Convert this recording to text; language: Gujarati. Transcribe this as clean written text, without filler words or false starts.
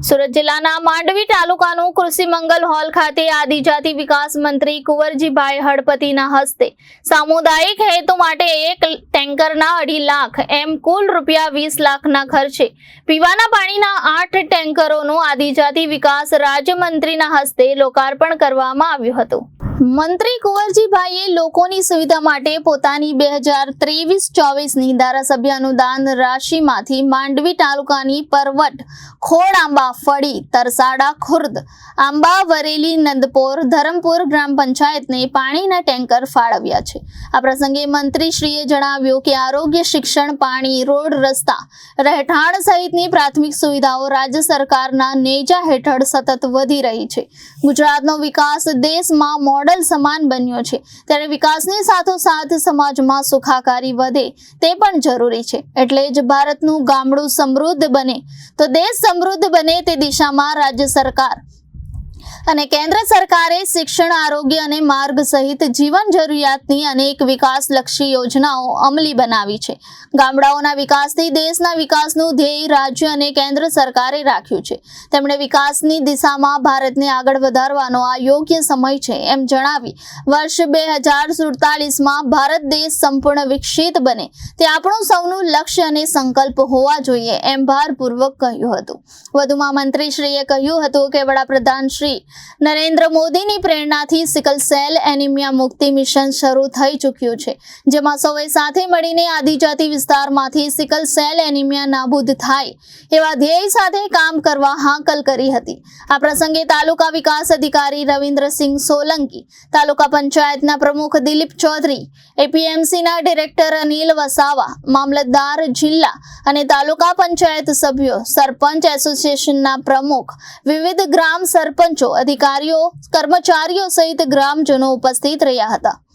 સુરત જિલ્લાના માંડવી તાલુકાનું કૃષિ મંગલ હોલ ખાતે આદિજાતિ વિકાસ મંત્રી કુંવરજીભાઈ હળપતિના હસ્તે સામુદાયિક હેતુ માટે એક ટેન્કરના 2.5 લાખ એમ કુલ રૂપિયા 20 લાખના ખર્ચે પીવાના પાણીના 8 ટેન્કરોનું આદિજાતિ વિકાસ રાજ્યમંત્રીના હસ્તે લોકાર્પણ કરવામાં આવ્યું હતું। મંત્રી કુંવરજીભાઈએ લોકોની સુવિધા માટે પોતાની 2023-24ની ધારાસભ્ય અનુદાન રાશિમાંથી માંડવી તાલુકાની પરવટ, ખોડ આંબા, ફળી, તરસાડા, ખુર્દ, આંબા, વરેલી, નંદપોર, ધરમપુર ગ્રામ પંચાયતને પાણીના ટેન્કર ફાળવ્યા છે। આ પ્રસંગે મંત્રીશ્રીએ જણાવ્યું કે આરોગ્ય, શિક્ષણ, પાણી, રોડ, રસ્તા, રહેઠાણ સહિતની પ્રાથમિક સુવિધાઓ રાજ્ય સરકારના નેજા હેઠળ સતત વધી રહી છે। ગુજરાતનો વિકાસ દેશમાં મોડલ સમાન બન્યો છે, ત્યારે વિકાસની સાથોસાથ સમાજમાં સુખાકારી વધે તે પણ જરૂરી છે। એટલે જ ભારતનું ગામડું સમૃદ્ધ બને તો દેશ સમૃદ્ધ બને તે દિશામાં રાજ્ય સરકાર અને કેન્દ્ર સરકારે શિક્ષણ, આરોગ્ય અને માર્ગ સહિત જીવન જરૂરિયાતની અનેક વિકાસલક્ષી યોજનાઓ અમલી બનાવી છે। ગામડાઓના વિકાસથી દેશના વિકાસનું ધ્યેય રાજ્ય અને કેન્દ્ર સરકારે રાખ્યું છે। તેમણે વિકાસની દિશામાં ભારતને આગળ વધારવાનો આ યોગ્ય સમય છે એમ જણાવી વર્ષ 2047માં ભારત દેશ સંપૂર્ણ વિકસિત બને તે આપણું સૌનું લક્ષ્ય અને સંકલ્પ હોવા જોઈએ એમ ભારપૂર્વક કહ્યું હતું। વધુમાં મંત્રીશ્રીએ કહ્યું હતું કે વડાપ્રધાન શ્રી નરેન્દ્ર મોદીની પ્રેરણાથી સિકલ સેલ એનિમિયા મુક્તિ મિશન શરૂ થઈ ચૂક્યું છે, જેમાં સૌએ સાથે મળીને આદિજાતિ વિસ્તારમાંથી સિકલ સેલ એનિમિયા નાબૂદ થાય એવા ધ્યેય સાથે કામ કરવા હાકલ કરી હતી। આ પ્રસંગે તાલુકા વિકાસ અધિકારી રવિન્દ્રસિંહ સોલંકી, તાલુકા પંચાયતના પ્રમુખ દિલીપ ચૌધરી, એપીએમસીના ડિરેક્ટર અનિલ વસાવા, મામલતદાર જિલ્લા અને તાલુકા પંચાયત સભ્યો, સરપંચ એસોસિએશનના પ્રમુખ, વિવિધ ગ્રામ સરપંચો, અધિકારીઓ, કર્મચારીઓ સહિત ગ્રામજનો ઉપસ્થિત રહ્યા હતા।